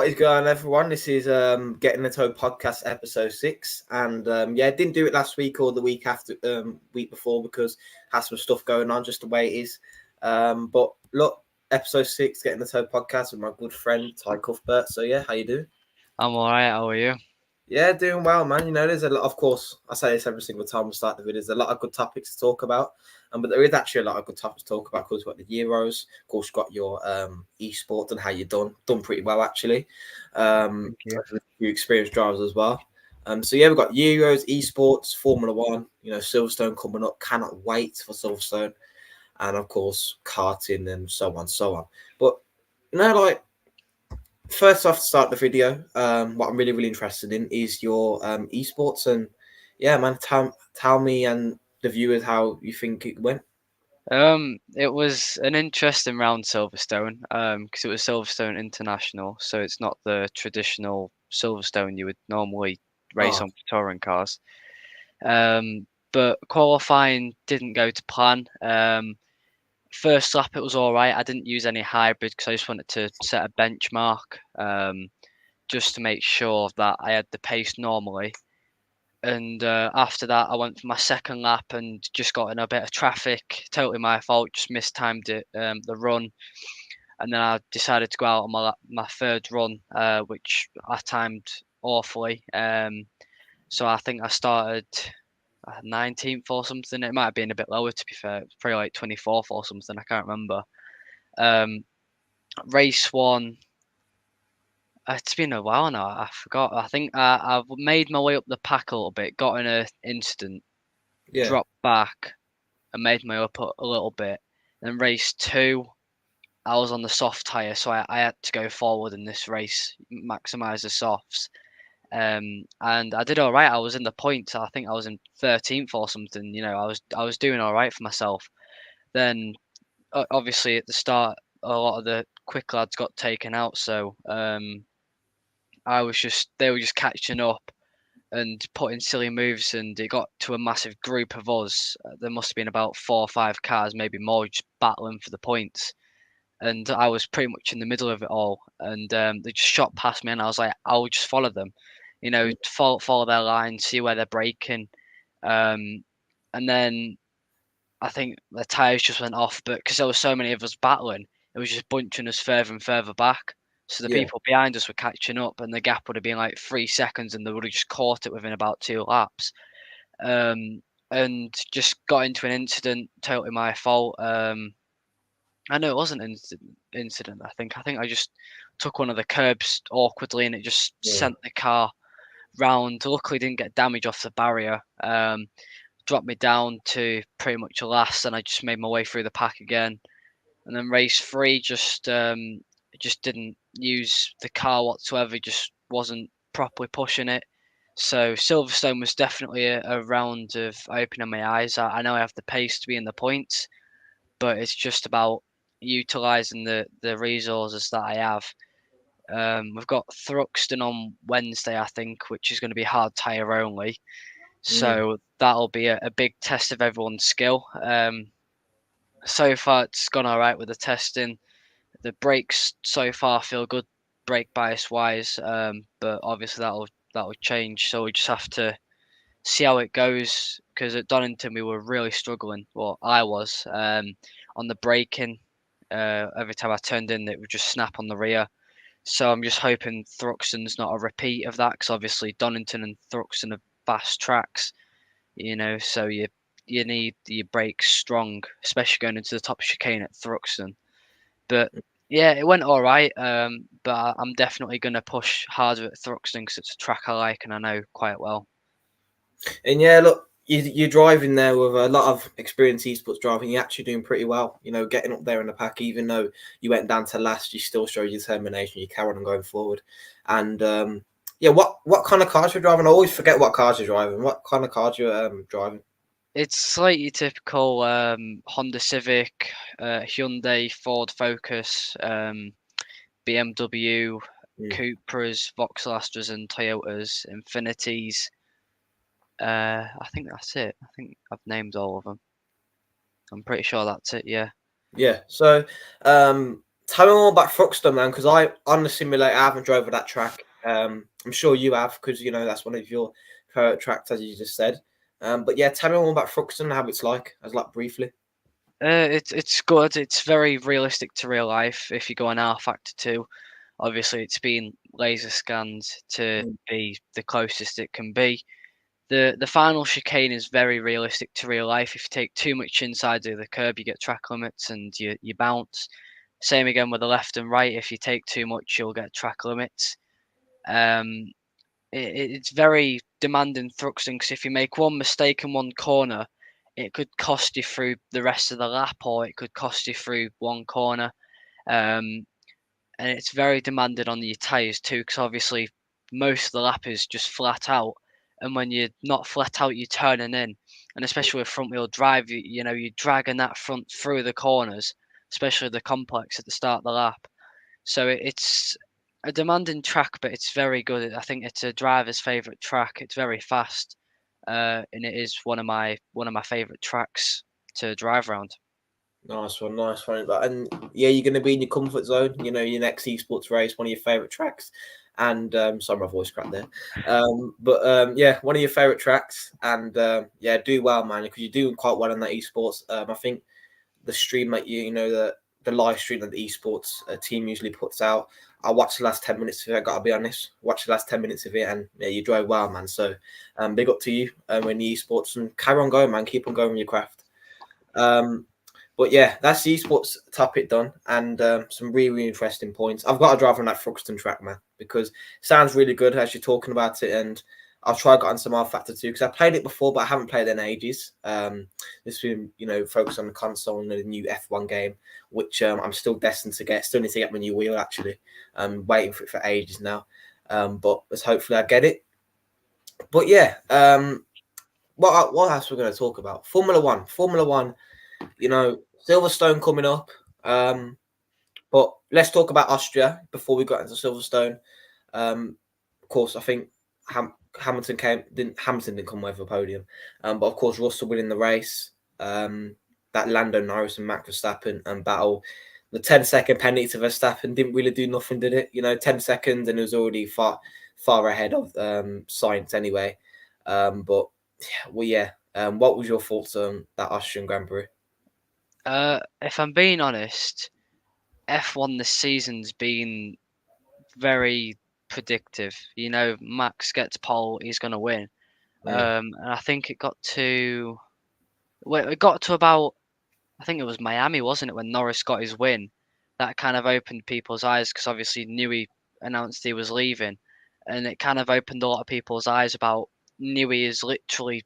What is going on, everyone? This is Getting the TOE Podcast episode 6. And didn't do it last week or the week after, week before, because had some stuff going on, just the way it is. But look, episode 6, Getting the TOE Podcast with my good friend Ty Cuthbert. So yeah, how you doing? I'm alright, how are you? Yeah, doing well, man. You know, there's a lot, of course, I say this every single time we start the video, there's a lot of good topics to talk about. But there is actually a lot of good topics to talk about because we've got the Euros. Of course, you've got your esports and how you've done pretty well, actually. Thank you. You experienced drivers as well. So yeah, we've got Euros, esports, Formula One, you know, Silverstone coming up. Cannot wait for Silverstone. And of course, karting and so on, so on. But, you know, like, first off, to start the video, what I'm really interested in is your esports, and yeah, man, tell me and the viewers how you think it went. It was an interesting round Silverstone, because it was Silverstone International, so it's not the traditional Silverstone you would normally race Oh, on for touring cars. But qualifying didn't go to plan. First lap it was all right. I didn't use any hybrid because I just wanted to set a benchmark, just to make sure that I had the pace normally. And after that, I went for my second lap and just got in a bit of traffic. Totally my fault. Just mistimed it, the run, and then I decided to go out on my third run, which I timed awfully. So I think I started 19th or something. It might have been a bit lower, to be fair. It was probably like 24th or something. I can't remember. Um, race one. It's been a while now. I forgot. I think I've made my way up the pack a little bit. Got in an incident, yeah, dropped back, and made my way up a little bit. Then race two, I was on the soft tyre, so I had to go forward in this race, maximise the softs. And I did all right. I was in the points. I think I was in 13th or something. You know, I was doing all right for myself. Then obviously at the start, a lot of the quick lads got taken out, so they were just catching up and putting silly moves, and it got to a massive group of us. There must have been about 4 or 5 cars, maybe more, just battling for the points. And I was pretty much in the middle of it all. And they just shot past me, and I was like, I'll just follow them, you know, follow their line, see where they're braking. Um, and then I think the tyres just went off, but because there were so many of us battling, it was just bunching us further and further back. So the yeah, people behind us were catching up, and the gap would have been like 3 seconds, and they would have just caught it within about 2 laps. Um, and just got into an incident, totally my fault. I know it wasn't an incident. I think I just took one of the curbs awkwardly, and it just yeah, sent the car round. Luckily, didn't get damage off the barrier. Dropped me down to pretty much last, and I just made my way through the pack again. And then race three, just didn't use the car whatsoever. Just wasn't properly pushing it. So Silverstone was definitely a round of opening my eyes. I know I have the pace to be in the points, but it's just about utilising the resources that I have. We've got Thruxton on Wednesday, I think, which is going to be hard tyre only. mm, So that'll be a big test of everyone's skill. So far, it's gone all right with the testing. The brakes so far feel good, brake bias wise, but obviously that'll change. So we just have to see how it goes. Because at Donington we were really struggling. Well, I was on the braking. Every time I turned in, it would just snap on the rear. So I'm just hoping Thruxton's not a repeat of that. Because obviously Donington and Thruxton are fast tracks, you know. So you need your brakes strong, especially going into the top chicane at Thruxton. But yeah, it went all right. But I'm definitely going to push harder at Thruxton because it's a track I like and I know quite well. and yeah, look, you're driving there with a lot of experienced esports driving. You're actually doing pretty well. You know, getting up there in the pack, even though you went down to last, you still showed your determination. You carried on going forward, and yeah, what kind of cars you're driving? I always forget what cars you're driving. What kind of cars you're driving? It's like your typical Honda Civic, Hyundai, Ford Focus, BMW, Mm. Cupras, Vauxhall Astras, and Toyotas, Infinitis. I think that's it. I think I've named all of them. I'm pretty sure that's it. Yeah. Yeah. So, um, Tell me more about Thruxton, man, because I on the simulator I haven't drove that track. I'm sure you have, because you know that's one of your favorite tracks, as you just said. But yeah, tell me more about Thruxton and how it's like, as like briefly. It's good. It's very realistic to real life. If you go on R Factor 2, obviously it's been laser scanned to Mm. be the closest it can be. The final chicane is very realistic to real life. If you take too much inside of the curb, you get track limits and you bounce. Same again with the left and right. If you take too much, you'll get track limits. Um, it's very demanding Thruxton because if you make one mistake in one corner, it could cost you through the rest of the lap, or it could cost you through one corner. Um, and it's very demanding on your tyres too, because obviously most of the lap is just flat out, and when you're not flat out, you're turning in, and especially with front wheel drive, you know you're dragging that front through the corners, especially the complex at the start of the lap. So it's a demanding track, but it's very good. I think it's a driver's favourite track. It's very fast, and it is one of my favourite tracks to drive around. Nice one, nice one. And yeah, you're going to be in your comfort zone. You know, your next esports race, one of your favorite tracks. And sorry, my voice cracked there. Yeah, one of your favorite tracks. And yeah, do well, man, because you're doing quite well in that esports. I think the stream that you know the live stream that the esports team usually puts out. I watched the last 10 minutes of it. I gotta be honest. Watch the last 10 minutes of it, and yeah, you drove well, man. So, big up to you in the esports, and carry on going, man. Keep on going with your craft. Um, but yeah, that's the esports topic done, and some really, really interesting points. I've got to drive on that Thruxton track, man, because it sounds really good as you're talking about it, and I'll try to get on some R Factor 2 because I played it before, but I haven't played it in ages. This been, you know, focused on the console and the new F1 game, which I'm still destined to get. Still need to get my new wheel, actually. I'm waiting for it for ages now. But let's hopefully I get it. But yeah, what else we're going to talk about? Formula One. Formula One, you know, Silverstone coming up. But let's talk about Austria before we got into Silverstone. Of course, I think Hamilton didn't come away with a podium. But of course, Russell winning the race. That Lando Norris and Max Verstappen battle. The 10-second penalty to Verstappen didn't really do nothing, did it? You know, 10 seconds and it was already far ahead of science anyway. But well, yeah. What was your thoughts on that Austrian Grand Prix? If I'm being honest, F1 this season's been very predictive. You know, Max gets pole, he's going to win. Mm. And I think it got to about, I think it was Miami, wasn't it, when Norris got his win? That kind of opened people's eyes because obviously Newey announced he was leaving, and it kind of opened a lot of people's eyes about Newey is literally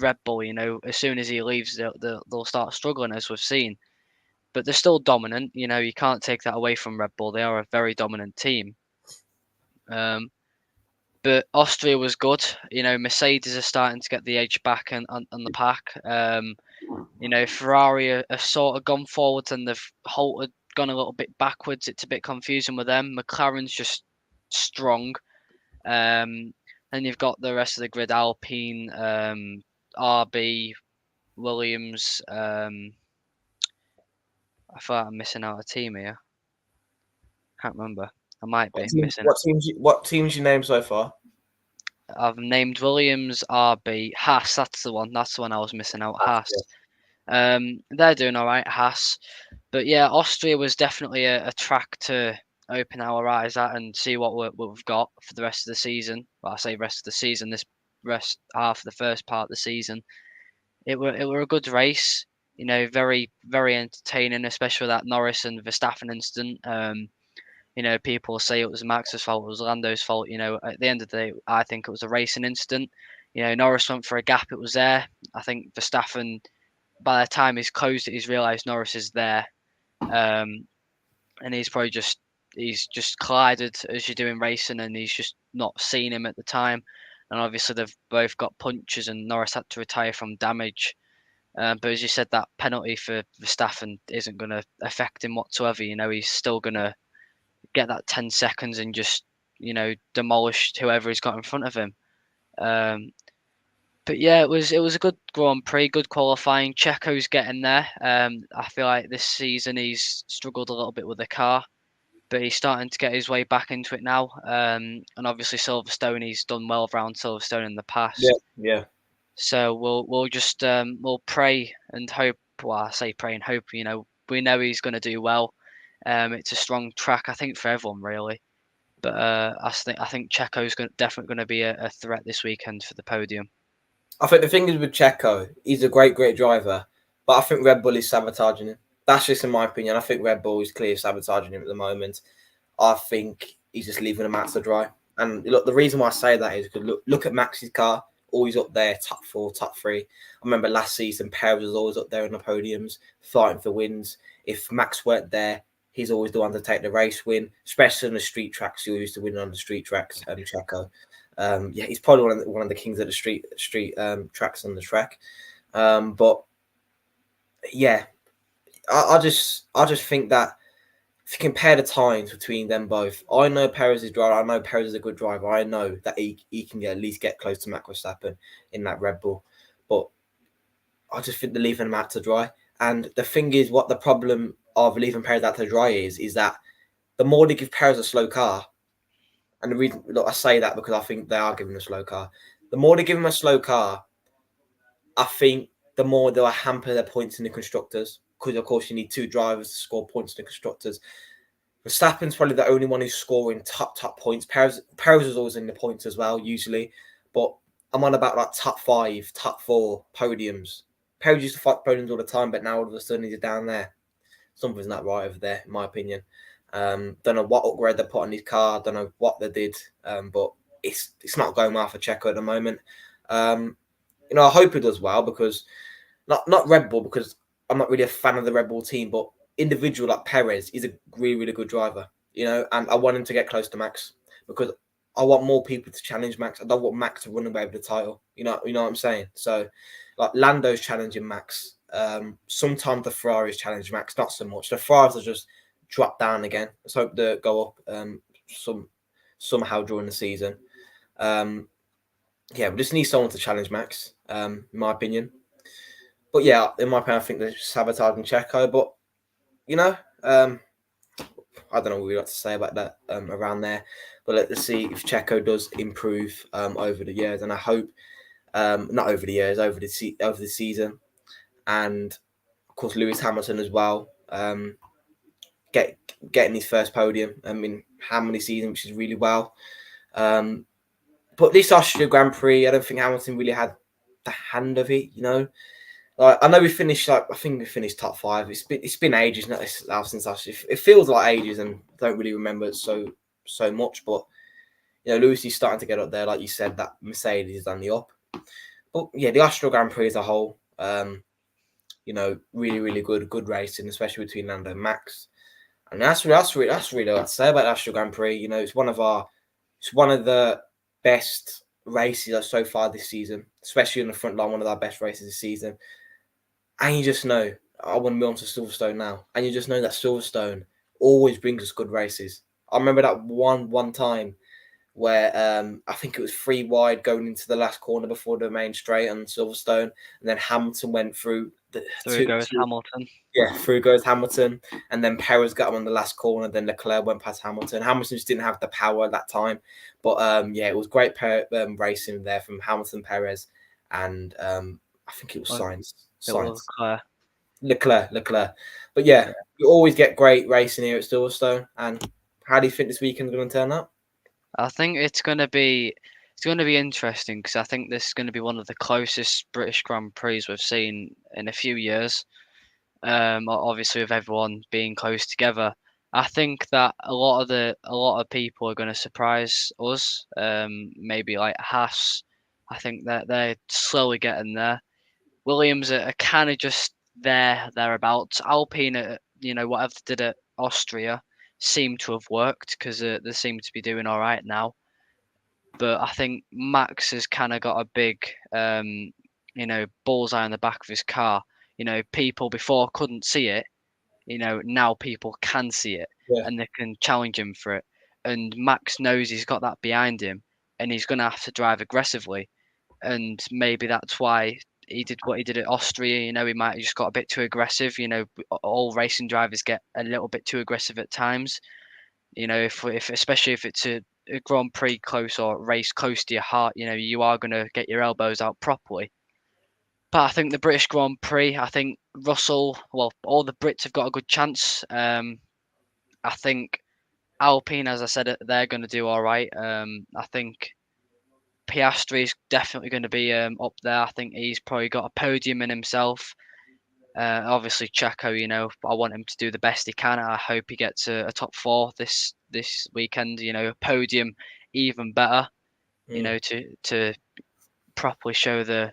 Red Bull. You know, as soon as he leaves, they'll start struggling, as we've seen. But they're still dominant. You know, you can't take that away from Red Bull. They are a very dominant team. Um, but Austria was good. You know, Mercedes are starting to get the edge back on the pack. You know, Ferrari are sort of gone forwards and they've halted, gone a little bit backwards. It's a bit confusing with them. McLaren's just strong. Then you've got the rest of the grid: Alpine, RB, Williams. I thought I'm missing out a team here. Can't remember. I might be missing. What teams you named so far? I've named Williams, RB, Haas. That's the one. That's the one I was missing out. Haas. They're doing all right, Haas. But yeah, Austria was definitely a track to open our eyes at and see what we've got for the rest of the season. Well, I say rest of the season. This rest half of the first part of the season. It were a good race. You know, very very entertaining, especially that Norris and Verstappen incident. You know, people say it was Max's fault, it was Lando's fault. You know, at the end of the day, I think it was a racing incident. You know, Norris went for a gap, it was there. I think Verstappen, by the time he's closed it, he's realised Norris is there. And he's just collided as you're doing racing and he's just not seen him at the time. And obviously they've both got punches and Norris had to retire from damage. But as you said, that penalty for Verstappen isn't going to affect him whatsoever. You know, he's still going to get that 10 seconds and just, you know, demolish whoever he's got in front of him. Um, But yeah, it was a good Grand Prix, good qualifying. Checo's getting there. I feel like this season he's struggled a little bit with the car, but he's starting to get his way back into it now. And obviously Silverstone, he's done well around Silverstone in the Yeah, past. yeah. So we'll just we'll pray and hope. Well, I say pray and hope. We know he's going to do well. It's a strong track, I think, for everyone really. But I think Checo's definitely going to be a threat this weekend for the podium. I think the thing is with Checo, he's a great driver, but I think Red Bull is sabotaging him. That's just in my opinion. I think Red Bull is clearly sabotaging him at the moment. I think he's just leaving him out to dry. And look, the reason why I say that is because look at Max's car, always up there, top four, top three. I remember last season, Perez was always up there on the podiums, fighting for wins. If Max weren't there, he's always the one to take the race win, especially on the street tracks. He used to win on the street tracks, Checo. Yeah, he's probably one of the kings of the street tracks on the track. But yeah, I just think that if you compare the times between them both, I know Perez is driver. I know Perez is a good driver. I know that he can at least get close to Max Verstappen in that Red Bull. But I just think they're leaving him out to dry. And the thing is, what the problem of leaving Perez out to dry is that the more they give Perez a slow car, and the reason look, I say that because I think they are giving him a slow car. The more they give him a slow car, I think the more they'll hamper their points in the constructors. Because of course you need two drivers to score points in the constructors. Verstappen's probably the only one who's scoring top points. Perez is always in the points as well, usually. But I'm on about like top 5, top 4 podiums. Perez used to fight podiums all the time, but now all of a sudden he's down there. Something's not right over there, in my opinion. Don't know what upgrade they put on his car. Don't know what they did, but it's not going well for Checo at the moment. I hope he does well because not Red Bull because I'm not really a fan of the Red Bull team, but individual like Perez is a really good driver, and I want him to get close to Max because I want more people to challenge Max. I don't want Max to run away with the title. You know what I'm saying? So like Lando's challenging Max. Sometimes the Ferraris challenge Max, not so much. The Ferraris are just drop down again. Let's hope they go up somehow during the season. Yeah, we just need someone to challenge Max, in my opinion. But yeah, in my opinion, I think they're sabotaging Checo. But I don't know what we got to say about that around there. But let's see if Checo does improve over the years, and I hope not over the years, over the season, and of course Lewis Hamilton as well. Getting his first podium. I mean, how many seasons, which is really well. But this Austria Grand Prix, I don't think Hamilton really had the hand of it. Like I know we finished I think we finished top 5. It's been ages now since Austria. It feels like ages, and I don't really remember it so much. But Lewis is starting to get up there, like you said. That Mercedes is on the up. But yeah, the Austria Grand Prix as a whole, really good racing, especially between Lando and Max. And that's really what I'd say about the Austria Grand Prix. It's one of the best races so far this season, especially in the front line. One of our best races this season. And you just know, I want to be on to Silverstone now. And you just know that Silverstone always brings us good races. I remember that one time where I think it was 3 wide going into the last corner before the main straight on Silverstone, and then Hamilton went through Through goes Hamilton. Yeah, through goes Hamilton, and then Perez got him on the last corner. Then Leclerc went past Hamilton. Hamilton just didn't have the power at that time, but yeah, it was great racing there from Hamilton, Perez, and I think it was Sainz. Leclerc. But yeah, you always get great racing here at Silverstone. And how do you think this weekend's going to turn out? I think it's going to be interesting because I think this is going to be one of the closest British Grand Prix we've seen in a few years. Obviously with everyone being close together. I think that a lot of people are going to surprise us. Maybe like Haas. I think that they're slowly getting there. Williams are kind of just thereabouts. Alpine, whatever they did at Austria, seem to have worked because they seem to be doing all right now. But I think Max has kind of got a big, bullseye on the back of his car. People before couldn't see it. Now people can see it, Yeah. and they can challenge him for it. And Max knows he's got that behind him, and he's going to have to drive aggressively. and maybe that's why he did what he did at Austria. You know, he might have just got a bit too aggressive. You know, all racing drivers get a little bit too aggressive at times. You know, if especially if it's a Grand Prix close or race close to your heart, you know, you are going to get your elbows out properly. But I think the British Grand Prix, I think Russell, well, all the Brits have got a good chance. I think Alpine, as I said, they're going to do all right. I think Piastri is definitely going to be up there. I think he's probably got a podium in himself. Obviously, Checo, you know, I want him to do the best he can. I hope he gets a top four this weekend. You know, a podium, even better. You know, to properly show the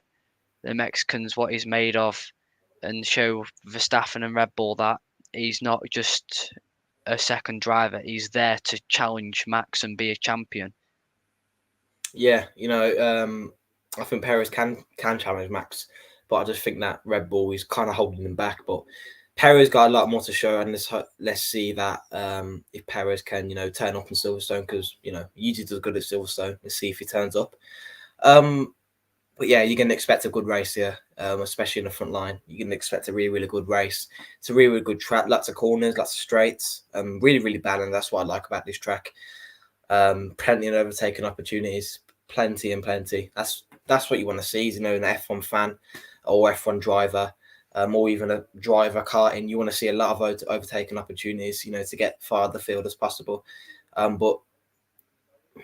Mexicans what he's made of, and show Verstappen and Red Bull that he's not just a second driver. He's there to challenge Max and be a champion. Yeah, you know, I think Perez can challenge Max, but I just think that Red Bull is kind of holding him back. But Perez got a lot more to show, and let's see that if Perez can, you know, turn up in Silverstone, because you know he usually does good at Silverstone. Let's see if he turns up. But yeah, you're going to expect a good race here, especially in the front line. You're going to expect a really, really good race. It's a really, really good track. Lots of corners, lots of straights. Really, really balanced. That's what I like about this track. Plenty of overtaking opportunities, plenty and plenty. That's what you want to see. You know, an F1 fan or F1 driver, or even a driver karting. You want to see a lot of overtaking opportunities. You know, to get far the field as possible. But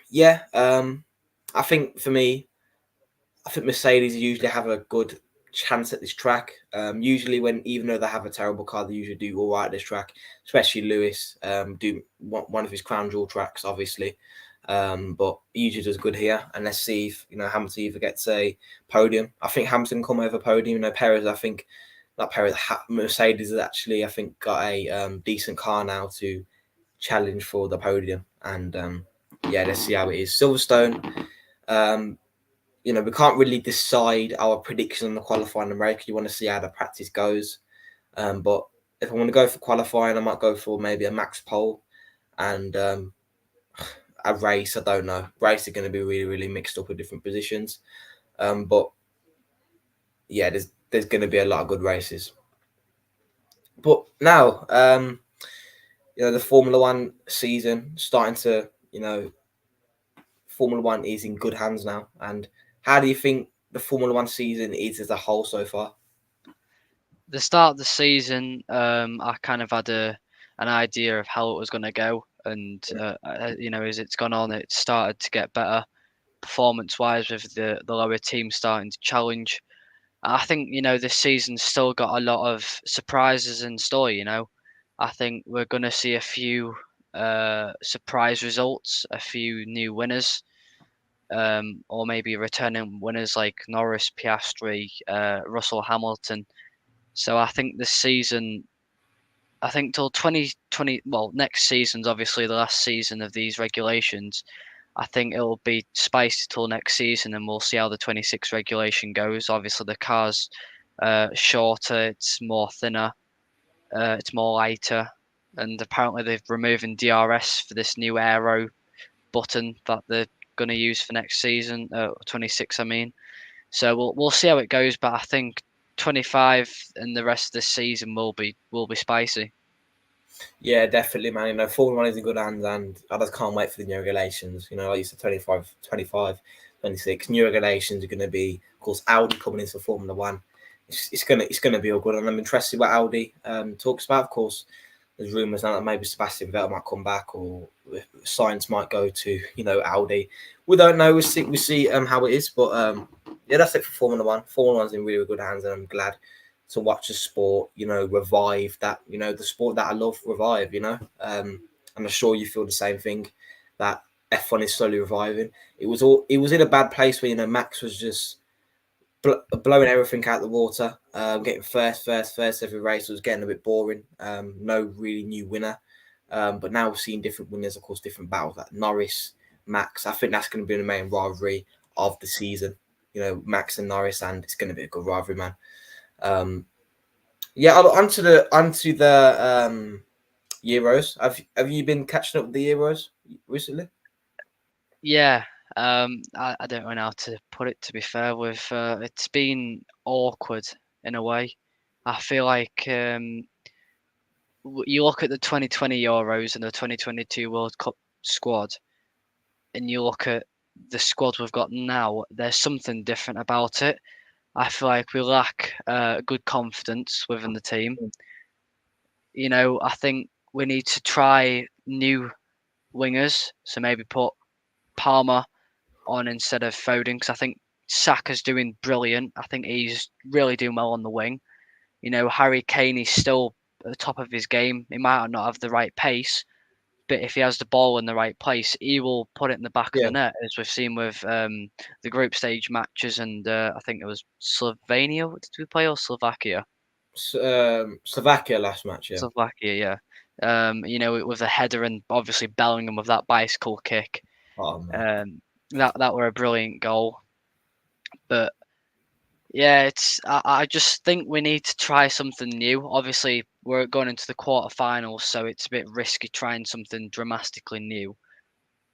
yeah, I think for me, I think Mercedes usually have a good chance at this track. Usually, even though they have a terrible car, they usually do all right at this track. Especially Lewis, do one of his crown jewel tracks, obviously. But he usually does good here. And let's see if Hamilton either gets a podium. I think Hamilton come over podium. You know, Perez. I think not Perez. Mercedes has actually, I think, got a decent car now to challenge for the podium. And yeah, let's see how it is. Silverstone. You know, we can't really decide our prediction on the qualifying in America. You want to see how the practice goes. But if I want to go for qualifying, I might go for maybe a max pole and a race. I don't know. Race are going to be really, really mixed up with different positions. But yeah, there's going to be a lot of good races. But now, you know, the Formula One season starting to, you know, Formula One is in good hands now. And how do you think the Formula One season is as a whole so far? The start of the season, I kind of had an idea of how it was going to go, and you know, as it's gone on, it started to get better performance-wise with the lower team starting to challenge. I think, you know, this season's still got a lot of surprises in store. You know, I think we're going to see a few surprise results, a few new winners. Or maybe returning winners like Norris, Piastri, Russell, Hamilton. So I think this season, I think till 2020, well, next season's obviously the last season of these regulations. I think it'll be spicy till next season, and we'll see how the 26 regulation goes. Obviously, the car's shorter, it's more thinner, it's more lighter, and apparently they're removing DRS for this new aero button that they're going to use for next season, 26, I mean. So we'll see how it goes, but I think 25 and the rest of this season will be spicy. Yeah, definitely, man. You know, Formula One is in good hands, and I just can't wait for the new regulations. You know, like you said, 25, 26. New regulations are going to be, of course, Audi coming into Formula One. It's gonna be all good, and I'm interested what Audi talks about. Of course, there's rumours now that maybe Sebastian Vettel might come back, or Sainz might go to, you know, Audi. We don't know. We see how it is, but yeah, that's it for Formula One. Formula One's in really good hands, and I'm glad to watch the sport, you know, revive that, you know, the sport that I love revive, you know. And I'm sure you feel the same thing, that F1 is slowly reviving. It was in a bad place where, you know, Max was just blowing everything out the water, getting first every race. It was getting a bit boring. No really new winner. But now we're seeing different winners, of course, different battles like Norris, Max. I think that's going to be the main rivalry of the season. You know, Max and Norris, and it's going to be a good rivalry, man. Yeah, onto the Euros. Have you been catching up with the Euros recently? Yeah, I don't know how to put it. To be fair, with it's been awkward in a way. I feel like you look at the 2020 Euros and the 2022 World Cup squad, and you look at the squad we've got now. There's something different about it. I feel like we lack good confidence within the team. I think we need to try new wingers. So maybe put Palmer on instead of Foden because I think Saka's doing brilliant. I think he's really doing well on the wing. Harry Kane is still at the top of his game. He might not have the right pace, but if he has the ball in the right place, he will put it in the back of Yeah. the net, as we've seen with the group stage matches. And I think it was Slovenia. Did we play or Slovakia? Slovakia last match, yeah. Slovakia, yeah. With a header and obviously Bellingham with that bicycle kick. Oh man. That were a brilliant goal. But yeah, I just think we need to try something new. Obviously, we're going into the quarterfinals, so it's a bit risky trying something dramatically new.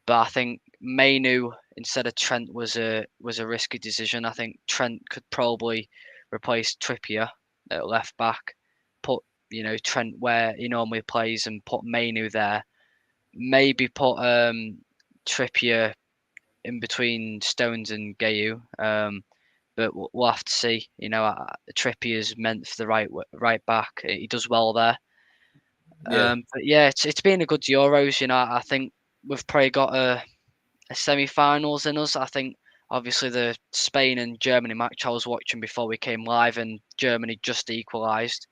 But I think Mainu instead of Trent was a risky decision. I think Trent could probably replace Trippier at left back, put Trent where he normally plays, and put Mainu there. Maybe put Trippier in between Stones and Gayu. But we'll have to see. Trippier's meant for the right back. He does well there. Yeah. But yeah, it's been a good Euros. I think we've probably got a semi-finals in us. I think obviously the Spain and Germany match I was watching before we came live, and Germany just equalised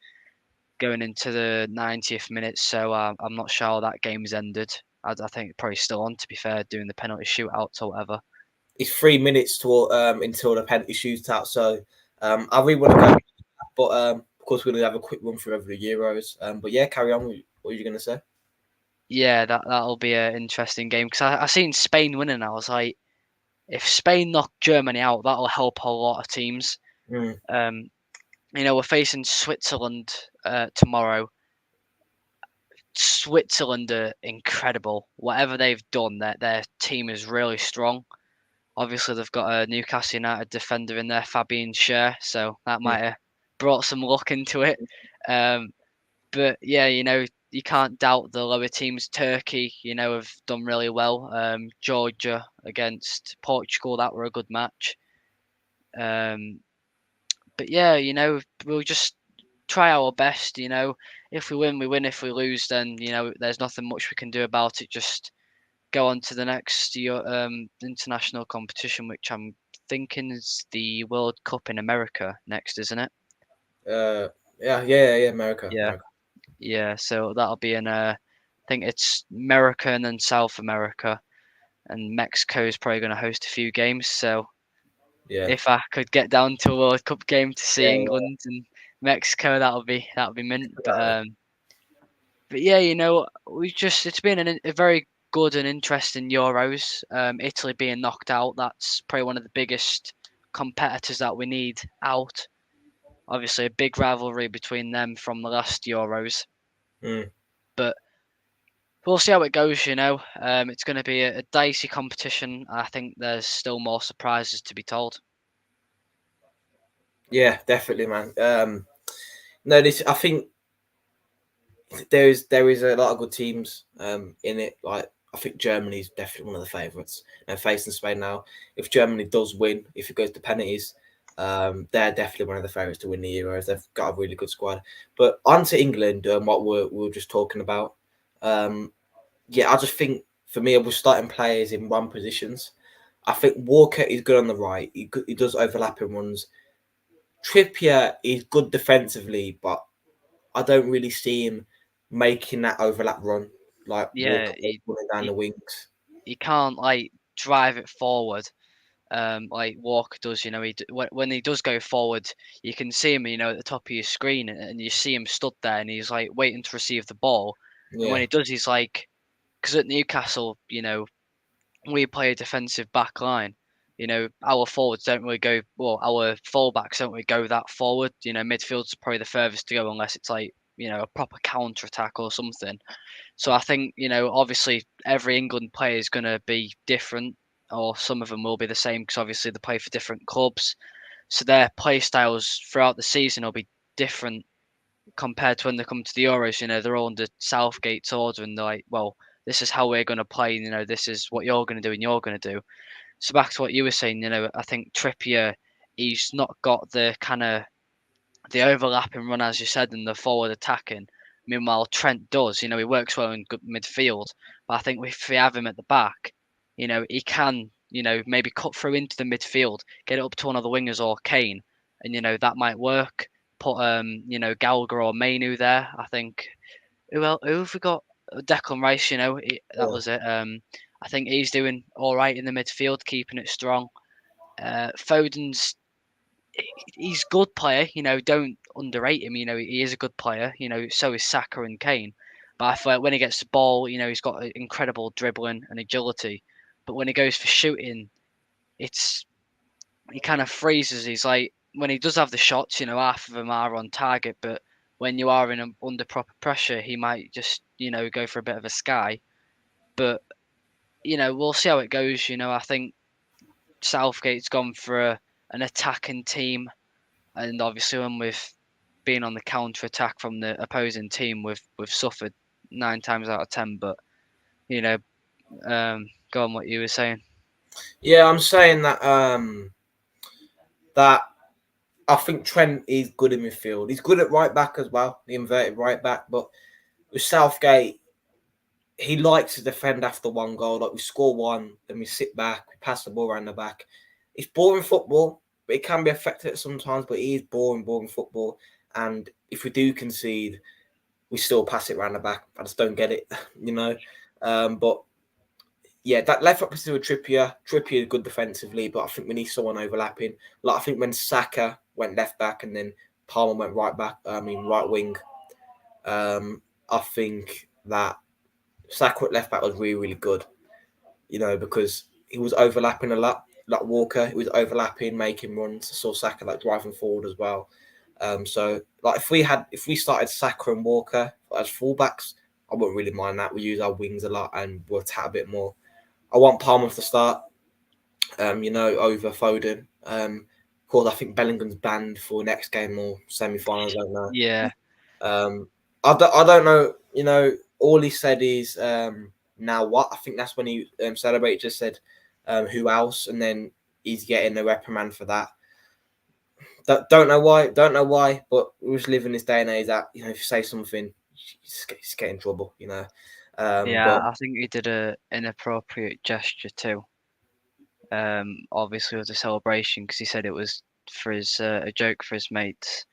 going into the 90th minute. So I'm not sure how that game's ended. I think it's probably still on. To be fair, doing the penalty shootouts or whatever. It's 3 minutes to until the penalty shootout. So I really want to go, but of course we're gonna have a quick run through over the Euros. But yeah, carry on. What are you gonna say? Yeah, that'll be an interesting game because I seen Spain winning. And I was like, if Spain knock Germany out, that'll help a lot of teams. Mm. We're facing Switzerland tomorrow. Switzerland are incredible. Whatever they've done, their team is really strong. Obviously, they've got a Newcastle United defender in there, Fabian Schär, so that Mm. might have brought some luck into it. Um, but yeah, you can't doubt the lower teams. Turkey, have done really well. Georgia against Portugal, that were a good match. But yeah, we'll just try our best. If we win, we win. If we lose, then there's nothing much we can do about it. Just go on to the next international competition, which I'm thinking is the World Cup in America next, isn't it? Yeah. America, Yeah, America. yeah. So that'll be I think it's America and then South America, and Mexico is probably going to host a few games. So Yeah. if I could get down to a World Cup game to see Yeah. England and Mexico, that'll be mint. Exactly. But yeah, it's been a very good and interesting Euros. Italy being knocked out, that's probably one of the biggest competitors that we need out. Obviously, a big rivalry between them from the last Euros, Mm. but we'll see how it goes. It's going to be a dicey competition. I think there's still more surprises to be told. Yeah, definitely, man. No, this I think there is a lot of good teams in it. Like I think Germany's definitely one of the favourites. And facing Spain now, if Germany does win, if it goes to penalties, they're definitely one of the favourites to win the Euros. They've got a really good squad. But on to England, what we were just talking about. Yeah, I just think for me, we're starting players in one positions. I think Walker is good on the right. He does overlapping runs. Trippier is good defensively, but I don't really see him making that overlap run like Yeah, Walker running down the he, wings. he can't like drive it forward like Walker does. When he does go forward, you can see him, at the top of your screen, and you see him stood there, and he's like waiting to receive the ball. And when Yeah, he does, he's like, because at Newcastle, we play a defensive back line. Our forwards don't really go well. Our fullbacks don't really go that forward. Midfield's probably the furthest to go unless it's like a proper counter attack or something. So I think obviously every England player is going to be different. or some of them will be the same because obviously they play for different clubs. So their play styles throughout the season will be different compared to when they come to the Euros. They're all under Southgate's order and they're like, well, this is how we're going to play. This is what you're going to do and you're going to do. So back to what you were saying, I think Trippier, he's not got the kind of the overlapping run, as you said, and the forward attacking. Meanwhile, Trent does. He works well in good midfield. But I think if we have him at the back, he can, maybe cut through into the midfield, get it up to one of the wingers or Kane, and that might work. Put Gallagher or Mainu there. I think. Who have we got? Declan Rice. That was it. I think he's doing all right in the midfield, keeping it strong. Foden's he's good player. Don't underrate him. He is a good player. So is Saka and Kane. But I feel like when he gets the ball, he's got incredible dribbling and agility. But when he goes for shooting, he kind of freezes. He's like when he does have the shots, half of them are on target. But when you are under proper pressure, he might just go for a bit of a sky. But we'll see how it goes. I think Southgate's gone for an attacking team. And obviously, when we've been on the counter attack from the opposing team, we've suffered 9 times out of 10. But go on, what you were saying. Yeah, I'm saying that that I think Trent is good in midfield. He's good at right back as well, the inverted right back. But with Southgate, he likes to defend after one goal. Like we score one, then we sit back, we pass the ball around the back. It's boring football, but it can be effective sometimes. But it is boring football. And if we do concede, we still pass it around the back. I just don't get it, But yeah, that left back position with Trippier. Trippier is good defensively, but I think we need someone overlapping. Like I think when Saka went left back and then Palmer went right back, right wing. I think that Saka at left back was really good. Because he was overlapping a lot. Like Walker, he was overlapping, making runs. I saw Saka like driving forward as well. So like if we started Saka and Walker as fullbacks, I wouldn't really mind that. We use our wings a lot and we'll attack a bit more. I want Palmer to start, over Foden. Of course, I think Bellingham's banned for next game or semi-finals. I don't know. Yeah. I don't know. All he said is now what? I think that's when he celebrated. Just said who else, and then he's getting a reprimand for that. Don't know why. But we just live in this day and age that if you say something, you just get in trouble. Yeah, But I think he did an inappropriate gesture too. Obviously, it was a celebration because he said it was for his a joke for his mates,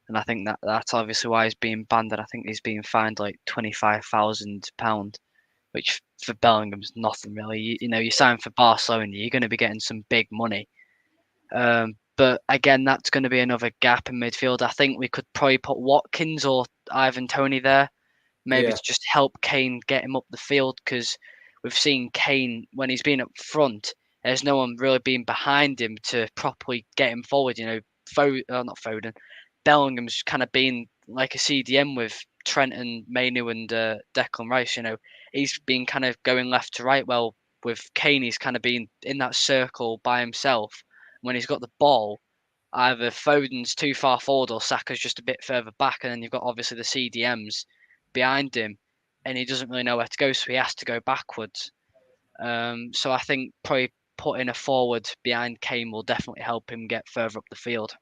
and I think that's obviously why he's being banned. And I think he's being fined like £25,000, which for Bellingham's nothing really. You sign for Barcelona, you're going to be getting some big money. But again, that's going to be another gap in midfield. I think we could probably put Watkins or Ivan Toney there, maybe to just help Kane get him up the field because we've seen Kane when he's been up front. There's no one really being behind him to properly get him forward. Not Foden. Bellingham's kind of been like a CDM with Trent and Mainu and Declan Rice. He's been kind of going left to right. Well, with Kane, he's kind of been in that circle by himself. When he's got the ball, either Foden's too far forward or Saka's just a bit further back, and then you've got obviously the CDMs behind him, and he doesn't really know where to go, so he has to go backwards. So I think probably putting a forward behind Kane will definitely help him get further up the field.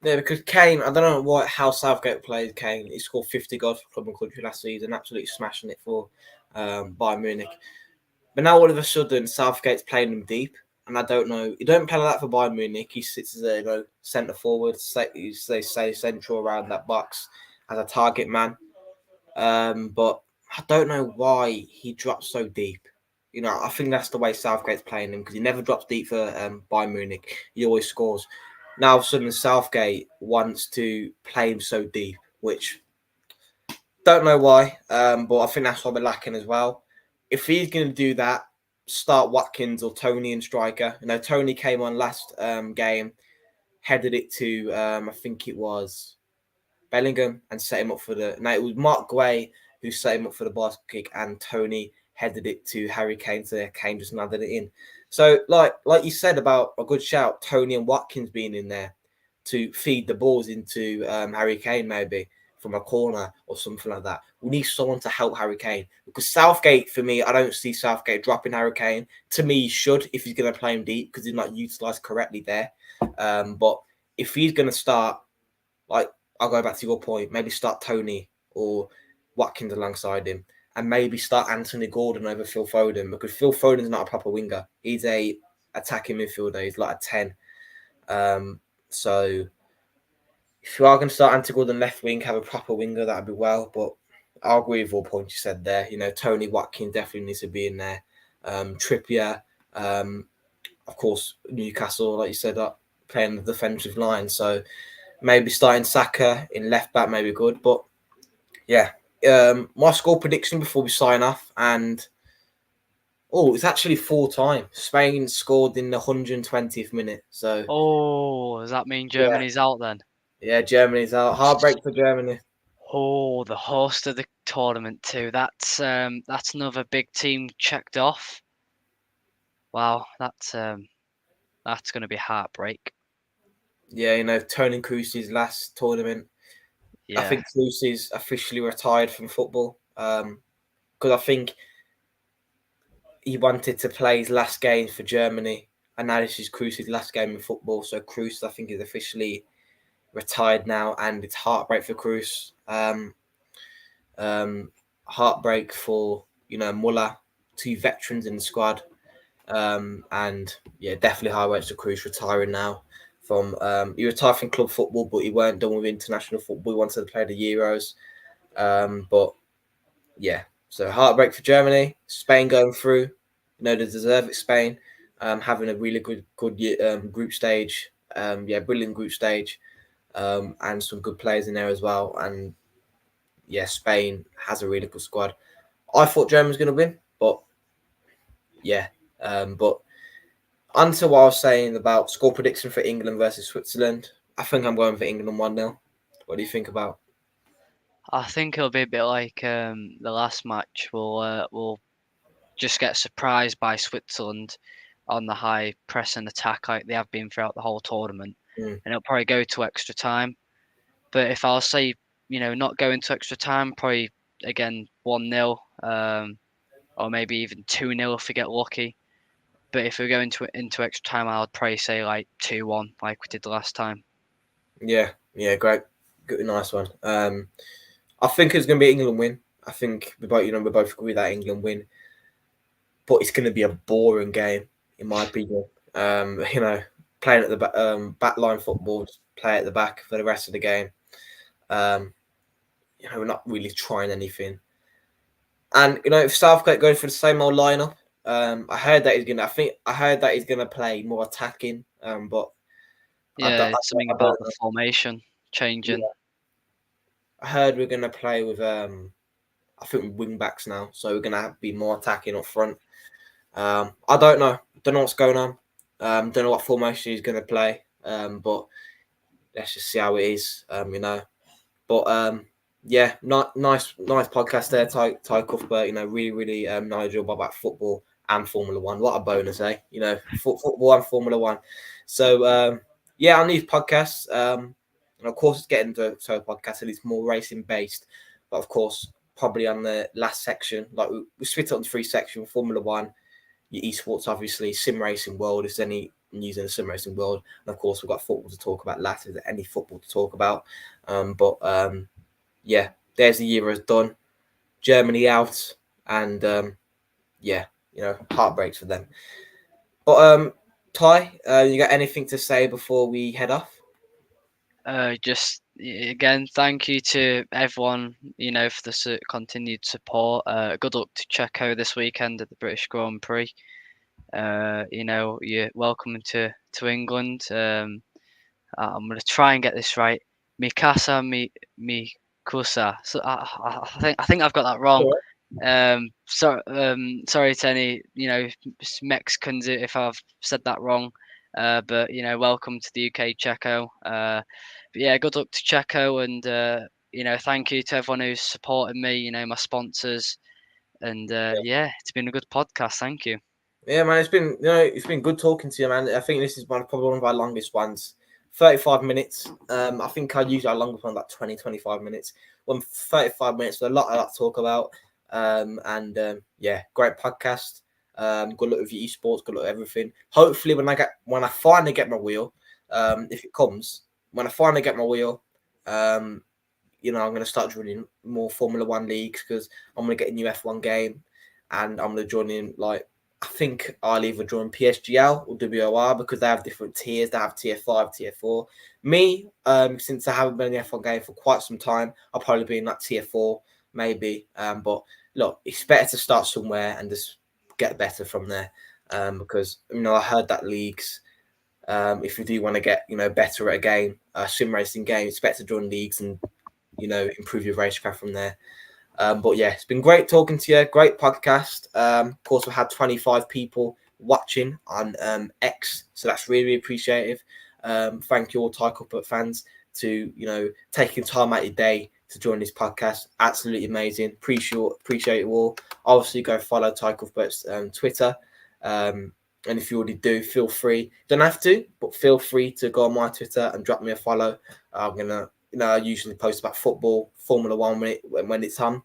Yeah, because Kane, I don't know how Southgate played Kane. He scored 50 goals for club and country last season, absolutely smashing it for Bayern Munich. But now all of a sudden, Southgate's playing him deep, and I don't know. He don't play like that for Bayern Munich. He sits as a centre forward, they say central around that box as a target man. But I don't know why he drops so deep. I think that's the way Southgate's playing him because he never drops deep for Bayern Munich. He always scores. Now, all of a sudden, Southgate wants to play him so deep, which don't know why, but I think that's what we're lacking as well. If he's going to do that, start Watkins or Toney in striker. Toney came on last game, headed it to, I think it was Bellingham and set him up for the... Now, it was Mark Guay who set him up for the basket kick and Toney headed it to Harry Kane, so Kane just landed it in. So, like you said about a good shout, Tony and Watkins being in there to feed the balls into Harry Kane, maybe from a corner or something like that. We need someone to help Harry Kane because Southgate, for me, I don't see Southgate dropping Harry Kane. To me, he should if he's going to play him deep because he's not utilised correctly there. But if he's going to start, like, I'll go back to your point, maybe start Tony or Watkins alongside him and maybe start Anthony Gordon over Phil Foden because Phil Foden's not a proper winger. He's a attacking midfielder. He's like a 10. So if you are going to start Anthony Gordon left wing, have a proper winger, that'd be well. But I'll agree with all points you said there. You know, Tony Watkins definitely needs to be in there. Trippier, of course, Newcastle, like you said, playing the defensive line. So maybe starting Saka in left back may be good. But yeah, my score prediction before we sign off, and it's actually 4-time. Spain scored in the 120th minute. So Oh, does that mean yeah, Germany's out then? yeah, Germany's out. Heartbreak for Germany. Oh, the host of the tournament too. That's another big team checked off. Wow, that's going to be heartbreak. Yeah, you know, Tony Kroos's last tournament. I Yeah, think Kroos is officially retired from football. Because I think he wanted to play his last game for Germany, and now this is Kroos's last game in football. So Kroos, I think, is officially retired now, and it's heartbreak for Kroos. Heartbreak for Muller, two veterans in the squad, and yeah, definitely heartbreak for Kroos retiring now. He retired from club football, but he weren't done with international football. He wanted to play the Euros, but yeah. So heartbreak for Germany, Spain going through. They deserve it. Spain, having a really good group stage. Yeah, brilliant group stage, and some good players in there as well. And yeah, Spain has a really good squad. I thought Germany was going to win, but yeah, but onto what I was saying about score prediction for England versus Switzerland. I think I'm going for England 1-0. What do you think about? I think it'll be a bit like the last match. We'll just get surprised by Switzerland on the high press and attack like they have been throughout the whole tournament, Mm, and it'll probably go to extra time. But if I'll say, not going to extra time, probably again 1-0, or maybe even 2-0 if we get lucky. But if we go into extra time, I would probably say like 2-1, like we did the last time. yeah, great, good, nice one. I think it's going to be England win. I think we both agree that England win, but it's going to be a boring game in my opinion. Playing at the back line football, just play at the back for the rest of the game. Um, we're not really trying anything. And if Southgate goes for the same old lineup, I heard that he's gonna. I heard that he's gonna play more attacking. But Yeah, it's something I don't about the know. formation changing. Yeah, I heard we're gonna play with I think with wing backs now, so we're gonna be more attacking up front. I don't know. Don't know what's going on. Don't know what formation he's gonna play. But let's just see how it is. But yeah, nice podcast there, Ty Cuthbert. Really, really knowledgeable about football and Formula One. What a bonus, eh? Football and Formula One. So yeah, on these podcasts, and of course, it's getting to a podcast and it's more racing based. But of course, probably on the last section, like we split it on 3 sections: Formula One, your esports, obviously, sim racing world. Is there any news in the sim racing world? And of course, we've got football to talk about last. Is there any football to talk about? But yeah, there's the Euros done. Germany out, and yeah, heartbreaks for them. But Ty, you got anything to say before we head off? Just again, thank you to everyone, for the continued support. Good luck to Checo this weekend at the British Grand Prix. You're welcome to England. I'm gonna try and get this right. Mikasa Mikusa. So I think I've got that wrong. Sorry to any Mexicans if I've said that wrong. But welcome to the UK, Checo. But yeah, good luck to Checo, and thank you to everyone who's supported me. My sponsors, and yeah, it's been a good podcast. Thank you. Yeah, man, it's been good talking to you, man. I think this is probably one of our longest ones. 35 minutes. I think I usually our longest one like 20, 25 minutes. 35 minutes, so a lot to talk about. Yeah, great podcast. Good luck with your esports, good luck with everything. Hopefully when I finally get my wheel, if it comes, when I finally get my wheel, I'm gonna start joining more Formula One leagues because I'm gonna get a new F1 game and I'm gonna join in I think I'll either join PSGL or WOR because they have different tiers. They have tier 5, tier 4. Me, since I haven't been in the F1 game for quite some time, I'll probably be in that tier 4, maybe. But look, it's better to start somewhere and just get better from there. Because I heard that leagues, if you do want to get better at a game, a sim racing game, it's better to join leagues and improve your racecraft from there. But yeah, it's been great talking to you. Great podcast. Of course, we had 25 people watching on X, so that's really appreciative. Thank you all, Ty Cuthbert fans, to taking time out of your day to join this podcast. Absolutely amazing. Appreciate it all. Obviously, go follow Ty Cuthbert's Twitter. And if you already do, feel free. Don't have to, but feel free to go on my Twitter and drop me a follow. I'm gonna I usually post about football, Formula One when it's on,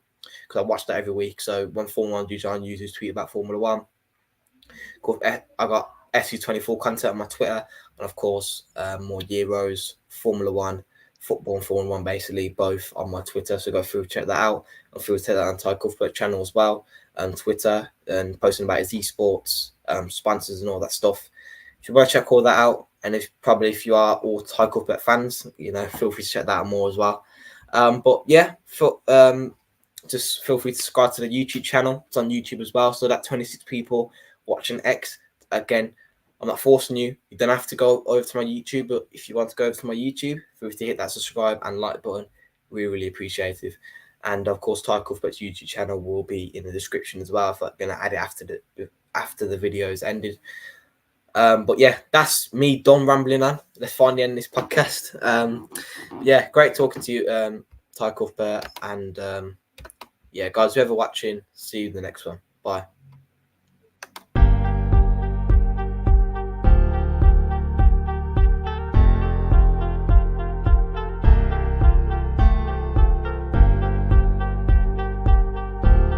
because I watch that every week. So when Formula One usually I usually tweet about Formula One. I got SU24 content on my Twitter, and of course more Euros, Formula One, football and Formula One, basically both on my Twitter. So go through, check that out. I'll through check that on Ty Cuthbert channel as well, and Twitter, and posting about his esports, sponsors and all that stuff. You should check all that out. And if you are all Ty Cuthbert fans, feel free to check that out more as well. But yeah, just feel free to subscribe to the YouTube channel. It's on YouTube as well. So that 26 people watching X, again, I'm not forcing you. You don't have to go over to my YouTube, but if you want to go over to my YouTube, feel free to hit that subscribe and like button. Really appreciative. And of course, Ty Cuthbert's YouTube channel will be in the description as well. If I'm gonna add it after the video is ended. But yeah, that's me done rambling on. Let's finally end this podcast. Yeah, great talking to you, Ty Cuthbert. And yeah, guys, whoever watching, see you in the next one. Bye.